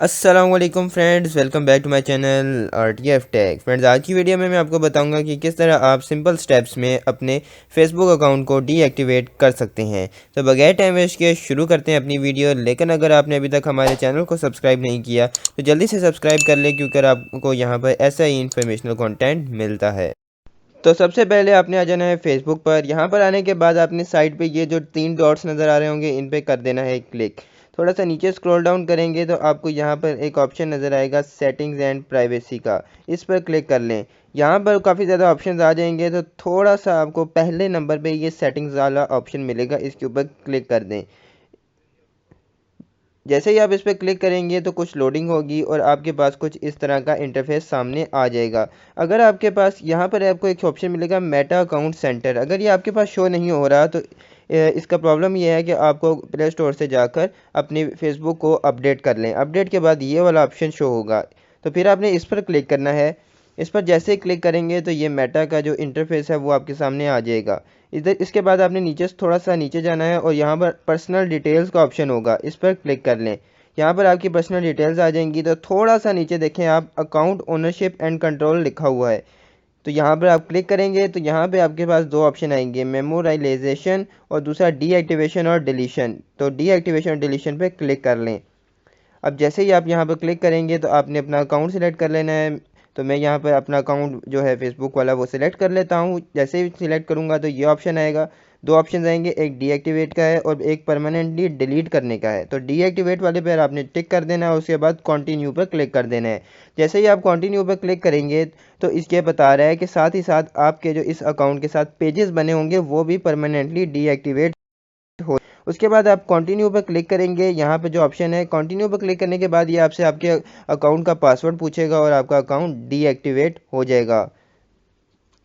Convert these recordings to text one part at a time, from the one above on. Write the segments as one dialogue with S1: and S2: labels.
S1: अस्सलाम वालेकुम friends, welcome back to my channel RTF tech. Friends, आज की वीडियो में मैं आपको बताऊंगा कि किस तरह आप सिंपल स्टेप्स में अपने फेसबुक अकाउंट को डीएक्टिवेट कर सकते हैं। तो बगैर टाइम वेस्ट किए शुरू करते हैं अपनी वीडियो। लेकिन अगर आपने अभी तक हमारे चैनल को सब्सक्राइब नहीं किया तो जल्दी से सब्सक्राइब कर लें, क्योंकि आपको यहाँ पर ऐसा ही इंफॉर्मेशनल कॉन्टेंट मिलता है। तो सबसे पहले आपने आ जाना है फेसबुक पर। यहाँ पर आने के बाद आपने साइड पे ये जो 3 डॉट्स नज़र आ रहे होंगे, इन पे कर देना है क्लिक। थोड़ा सा नीचे स्क्रॉल डाउन करेंगे तो आपको यहाँ पर एक ऑप्शन नज़र आएगा सेटिंग्स एंड प्राइवेसी का, इस पर क्लिक कर लें। यहाँ पर काफ़ी ज़्यादा ऑप्शंस आ जाएंगे, तो थोड़ा सा आपको पहले नंबर पे ये सेटिंग्स वाला ऑप्शन मिलेगा, इसके ऊपर क्लिक कर दें। जैसे ही आप इस पर क्लिक करेंगे तो कुछ लोडिंग होगी और आपके पास कुछ इस तरह का इंटरफेस सामने आ जाएगा। अगर आपके पास यहाँ पर आपको एक ऑप्शन मिलेगा मेटा अकाउंट सेंटर, अगर ये आपके पास शो नहीं हो रहा तो इसका प्रॉब्लम ये है कि आपको प्ले स्टोर से जाकर अपने फेसबुक को अपडेट कर लें। अपडेट के बाद ये वाला ऑप्शन शो होगा, तो फिर आपने इस पर क्लिक करना है। इस पर जैसे ही क्लिक करेंगे तो ये मेटा का जो इंटरफेस है वो आपके सामने आ जाएगा। इधर इसके बाद आपने नीचे से थोड़ा सा नीचे जाना है और यहाँ पर पर्सनल डिटेल्स का ऑप्शन होगा, इस पर क्लिक कर लें। यहाँ पर आपकी पर्सनल डिटेल्स आ जाएंगी, तो थोड़ा सा नीचे देखें आप अकाउंट ओनरशिप एंड कंट्रोल लिखा हुआ है, तो यहाँ पर आप क्लिक करेंगे तो यहाँ पे आपके पास दो ऑप्शन आएंगे, मेमोराइजेशन और दूसरा डीएक्टिवेशन और डिलीशन। तो डीएक्टिवेशन और डिलीशन पे क्लिक कर लें। अब जैसे ही आप यहाँ पर क्लिक करेंगे तो आपने अपना अकाउंट सेलेक्ट कर लेना है। तो मैं यहाँ पर अपना अकाउंट जो है फेसबुक वाला वो सिलेक्ट कर लेता हूँ। जैसे ही सिलेक्ट करूँगा तो ये ऑप्शन आएगा, दो ऑप्शन आएंगे, एक डीएक्टिवेट का है और एक परमानेंटली डिलीट करने का है। तो डीएक्टिवेट वाले पर आपने टिक कर देना है, उसके बाद कंटिन्यू पर क्लिक कर देना है। जैसे ही आप कंटिन्यू पर क्लिक करेंगे तो इसके बता रहा है कि साथ ही साथ आपके जो इस अकाउंट के साथ पेजेस बने होंगे वो भी परमानेंटली डीएक्टिवेट हो। उसके बाद आप कंटिन्यू पर क्लिक करेंगे। यहाँ पे जो ऑप्शन है कंटिन्यू पर क्लिक करने के बाद ये आपसे आपके अकाउंट का पासवर्ड पूछेगा और आपका अकाउंट डीएक्टिवेट हो जाएगा।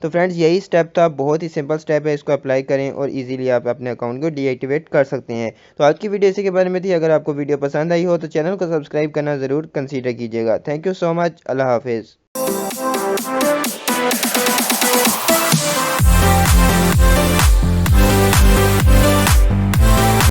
S1: तो फ्रेंड्स, यही स्टेप था, बहुत ही सिंपल स्टेप है, इसको अप्लाई करें और इजीली आप अपने अकाउंट को डीएक्टिवेट कर सकते हैं। तो आज की वीडियो इसी के बारे में थी। अगर आपको वीडियो पसंद आई हो तो चैनल को सब्सक्राइब करना ज़रूर कंसीडर कीजिएगा। Thank you so much. अल्लाह हाफिज़।